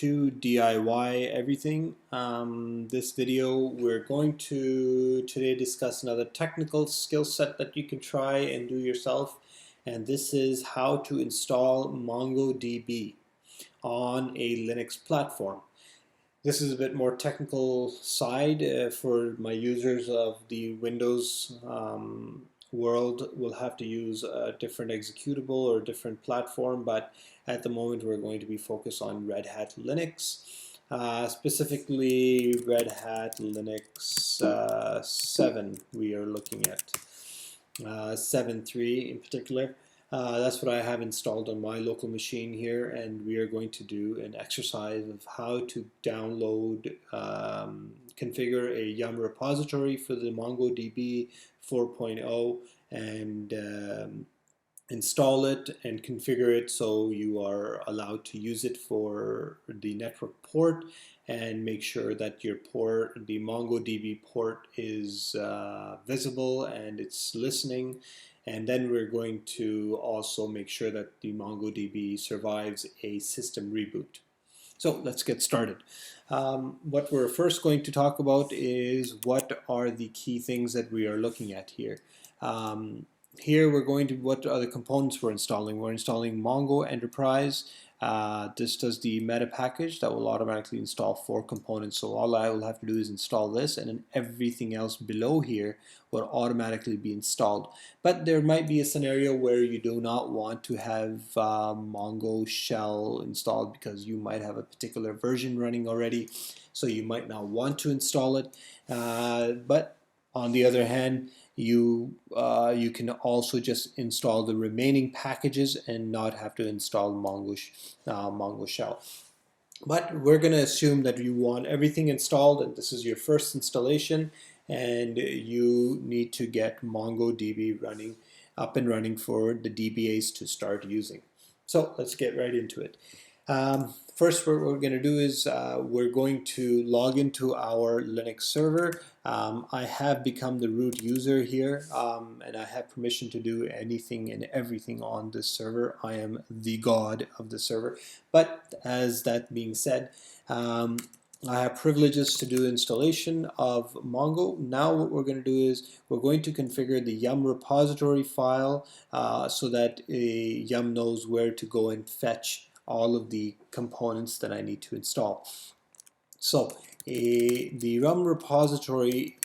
ZAIN-H2-DIY everything. This video we're going to today discuss another technical skill set that you can try and do yourself, and this is how to install MongoDB on a Linux platform. This is a bit more technical side for my users of the Windows world. Will have to use a different executable or a different platform, but at the moment we're going to be focused on Red Hat Linux, specifically Red Hat Linux 7 we are looking at, 7.3 in particular. That's what I have installed on my local machine here, and we are going to do an exercise of how to download, configure a Yum repository for the MongoDB 4.0 and install it and configure it so you are allowed to use it for the network port, and make sure that your port, the MongoDB port, is visible and it's listening. And then we're going to also make sure that the MongoDB survives a system reboot. So let's get started. What we're first going to talk about is what are the key things that we are looking at here. Here we're going to, what are the components we're installing? We're installing Mongo Enterprise. This does the meta package that will automatically install 4 components. So all I will have to do is install this, and then everything else below here will automatically be installed. But there might be a scenario where you do not want to have Mongo shell installed because you might have a particular version running already, so you might not want to install it. But on the other hand, you can also just install the remaining packages and not have to install Mongo shell. But we're going to assume that you want everything installed and this is your first installation, and you need to get MongoDB up and running for the DBAs to start using. So let's get right into it. First, what we're going to do is we're going to log into our Linux server. I have become the root user here, and I have permission to do anything and everything on this server. I am the god of the server. But as that being said, I have privileges to do installation of Mongo. Now what we're going to do is we're going to configure the Yum repository file so that Yum knows where to go and fetch all of the components that I need to install. So the Yum repository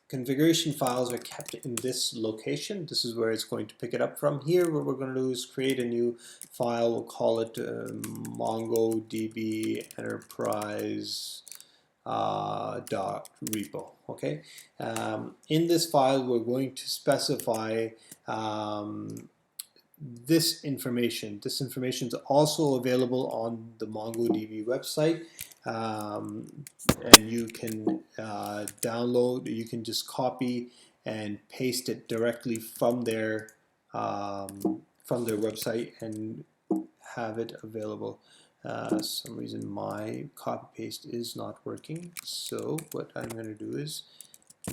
configuration files are kept in this location. This is where it's going to pick it up from. Here what we're going to do is create a new file. We'll call it MongoDB Enterprise .repo. Okay. In this file we're going to specify this information. This information is also available on the MongoDB website, and you can download. You can just copy and paste it directly from their website and have it available. Some reason my copy paste is not working. So what I'm going to do is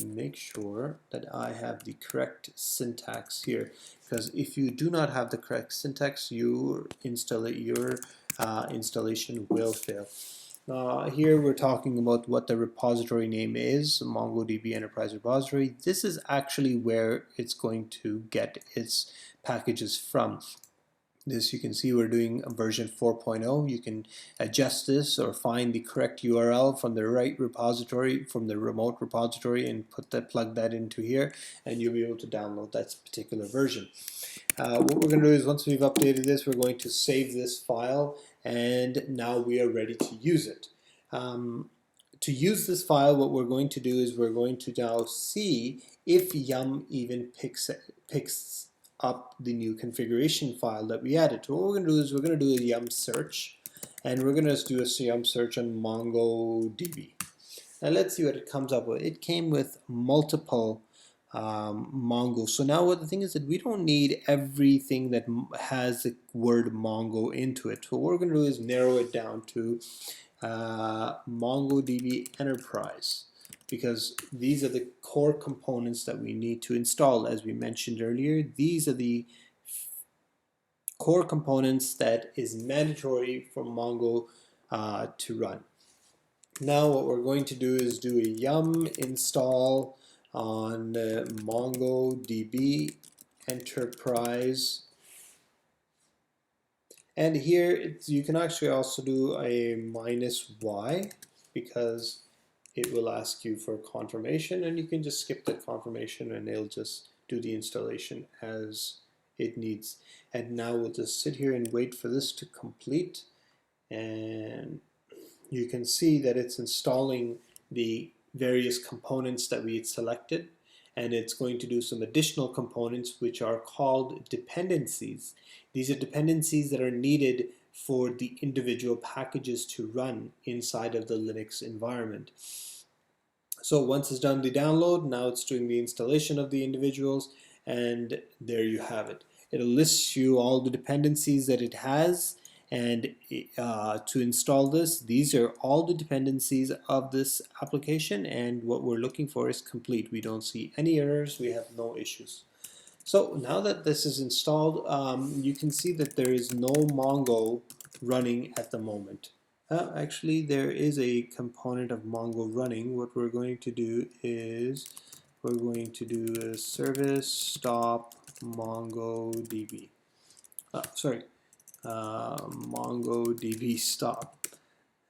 make sure that I have the correct syntax here, because if you do not have the correct syntax, your installation will fail. Here we're talking about what the repository name is, MongoDB Enterprise Repository. This is actually where it's going to get its packages from. This, you can see we're doing a version 4.0. You can adjust this or find the correct URL from the right repository, from the remote repository, and plug that into here, and you'll be able to download that particular version. What we're going to do is, once we've updated this, we're going to save this file, and now we are ready to use it. To use this file, what we're going to do is we're going to now see if Yum even picks up the new configuration file that we added. So what we're going to do is we're going to do a Yum search, and we're going to do a Yum search on MongoDB. Now let's see what it comes up with. It came with multiple Mongo. So now what the thing is that we don't need everything that has the word Mongo into it. So what we're going to do is narrow it down to MongoDB Enterprise, because these are the core components that we need to install. As we mentioned earlier, these are the core components that is mandatory for Mongo to run. Now what we're going to do is do a yum install on MongoDB Enterprise. And here you can actually also do a -y because it will ask you for confirmation, and you can just skip the confirmation and it'll just do the installation as it needs. And now we'll just sit here and wait for this to complete, and you can see that it's installing the various components that we had selected, and it's going to do some additional components which are called dependencies. These are dependencies that are needed for the individual packages to run inside of the Linux environment. So once it's done the download, now it's doing the installation of the individuals, and there you have it. It'll list you all the dependencies that it has, and to install this, these are all the dependencies of this application, and what we're looking for is complete. We don't see any errors, we have no issues. So now that this is installed, you can see that there is no Mongo running at the moment. Actually, there is a component of Mongo running. What we're going to do is we're going to do a service stop MongoDB. Sorry, MongoDB stop.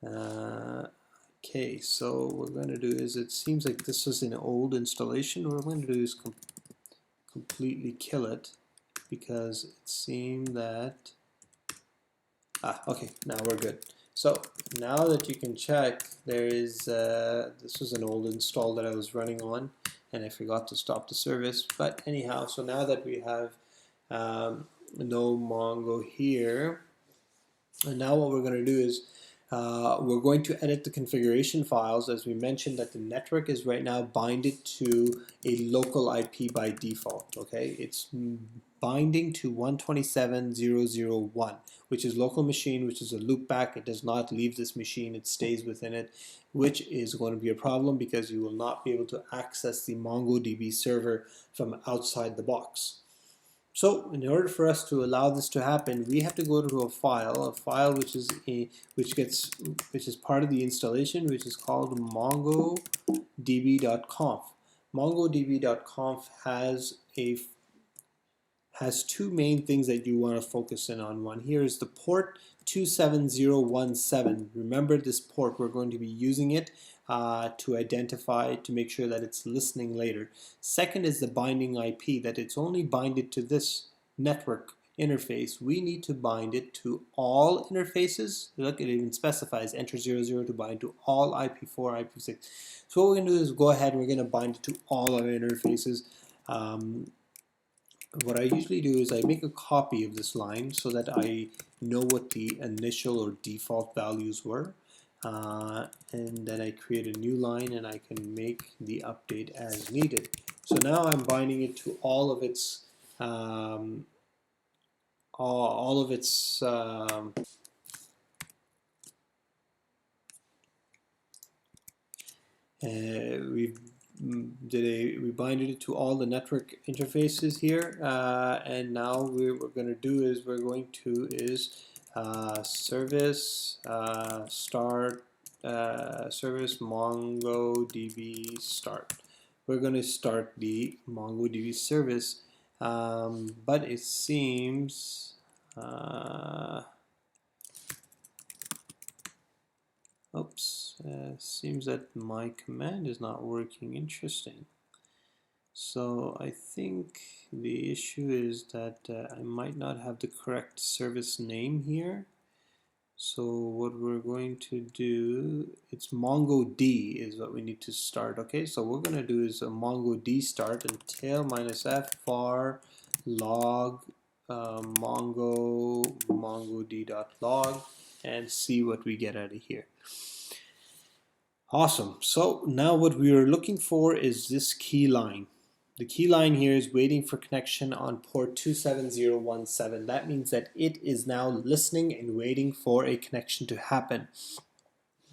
Okay, so what we're going to do is, it seems like this was an old installation. What we're going to do is completely kill it, because it seemed that okay, now we're good. So now that you can check, there is this was an old install that I was running on, and I forgot to stop the service. But anyhow, so now that we have no Mongo here, and now what we're going to do is we're going to edit the configuration files. As we mentioned, that the network is right now binded to a local IP by default. Okay, it's binding to 127.0.0.1, which is local machine, which is a loopback. It does not leave this machine, it stays within it, which is going to be a problem because you will not be able to access the MongoDB server from outside the box. So in order for us to allow this to happen, we have to go to a file which is part of the installation, which is called mongodb.conf. MongoDB.conf has two main things that you want to focus in on. One here is the port 27017. Remember this port, we're going to be using it to identify, to make sure that it's listening later. Second is the binding IP, that it's only binded to this network interface. We need to bind it to all interfaces. Look, it even specifies enter 00 to bind to all IP4, IP6. So what we're going to do is go ahead and we're going to bind it to all our interfaces. What I usually do is I make a copy of this line so that I know what the initial or default values were, and then I create a new line and I can make the update as needed. So now I'm binding it to all of its we binded it to all the network interfaces here, and now what we're going to do is we're going to service start service MongoDB start. We're going to start the MongoDB service, but it seems seems that my command is not working. Interesting. So I think the issue is that I might not have the correct service name here. So what we're going to do, it's MongoD is what we need to start. Okay, so what we're going to do is a MongoD start and tail -f var log MongoD.log and see what we get out of here. Awesome. So now what we are looking for is this key line. The key line here is waiting for connection on port 27017. That means that it is now listening and waiting for a connection to happen.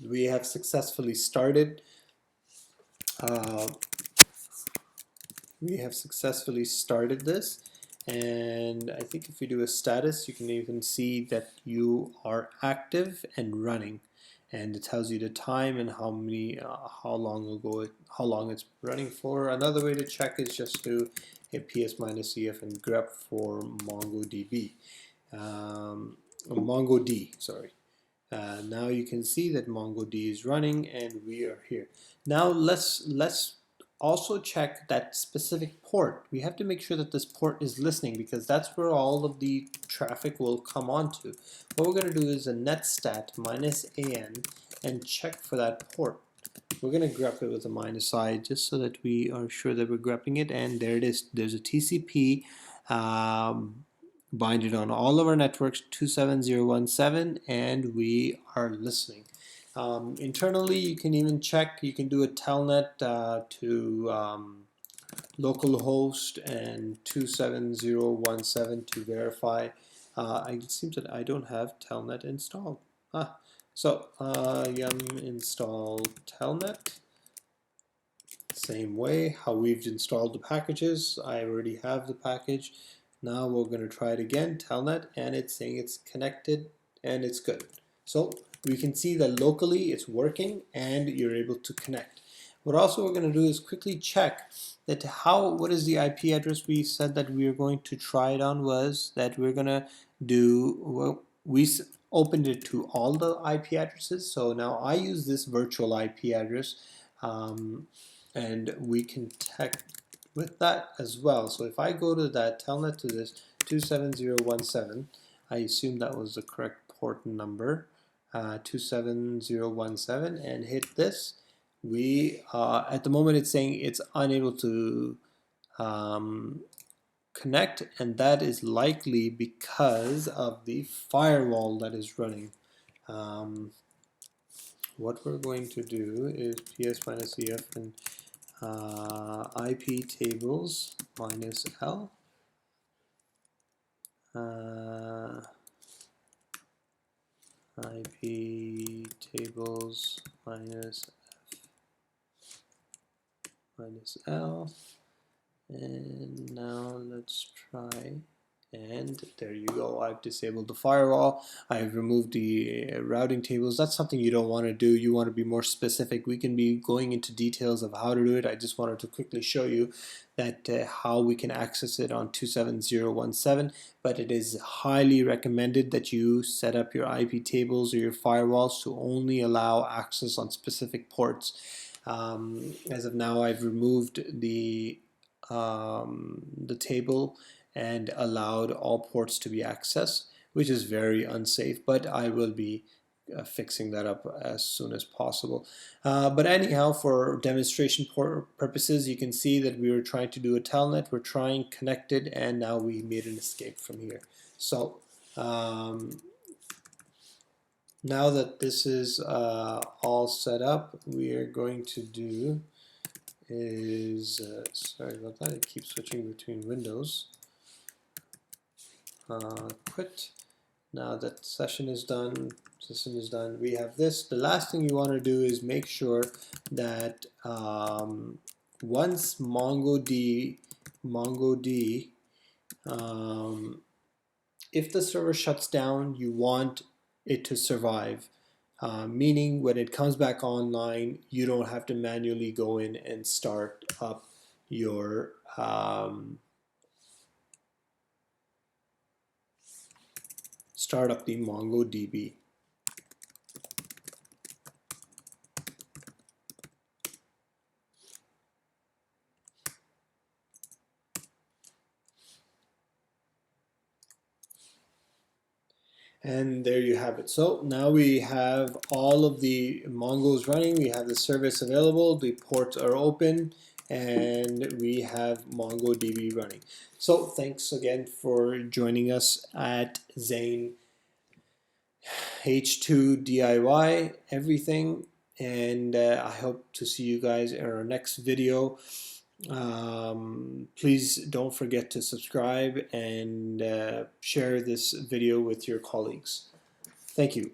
We have successfully started. This, And I think if you do a status, you can even see that you are active and running, and it tells you the time and how long it's running for. Another way to check is just to hit ps-ef and grep for MongoDB, MongoD, sorry. Now you can see that MongoD is running and we are here. Now let's also check that specific port. We have to make sure that this port is listening, because that's where all of the traffic will come onto. What we're going to do is a netstat -an and check for that port. We're going to grep it with a -I just so that we are sure that we're grepping it, and there it is. There's a TCP binded on all of our networks 27017, and we are listening. Internally, you can even check, you can do a telnet to localhost and 27017 to verify. It seems that I don't have telnet installed. So yum install telnet. Same way how we've installed the packages. I already have the package. Now we're going to try it again, telnet, and it's saying it's connected and it's good. So we can see that locally it's working and you're able to connect. What also we're going to do is quickly check that what is the IP address we said that we are going to try it on, was that we're going to do, well, we opened it to all the IP addresses. So now I use this virtual IP address, and we can check with that as well. So if I go to that telnet to this 27017, I assume that was the correct port number, 27017, and hit this. We at the moment it's saying it's unable to connect, and that is likely because of the firewall that is running. What we're going to do is ps-ef and IP tables -L, IP tables -L, and now let's try. And there you go. I've disabled the firewall. I've removed the routing tables. That's something you don't want to do. You want to be more specific. We can be going into details of how to do it. I just wanted to quickly show you that how we can access it on 27017. But it is highly recommended that you set up your IP tables or your firewalls to only allow access on specific ports. As of now, I've removed the table and allowed all ports to be accessed, which is very unsafe, but I will be fixing that up as soon as possible. But anyhow, for demonstration purposes, you can see that we were trying to do a telnet, we're trying connected, and now we made an escape from here. So now that this is all set up, we are going to do is, sorry about that, it keeps switching between windows. Quit. Now that session is done, system is done, we have this. The last thing you want to do is make sure that once MongoD, if the server shuts down, you want it to survive. Meaning when it comes back online, you don't have to manually go in and start up your the MongoDB. And there you have it. So now we have all of the Mongos running, we have the service available, the ports are open, and we have MongoDB running. So thanks again for joining us at ZAIN-H2-DIY everything, and I hope to see you guys in our next video. Please don't forget to subscribe and share this video with your colleagues. Thank you.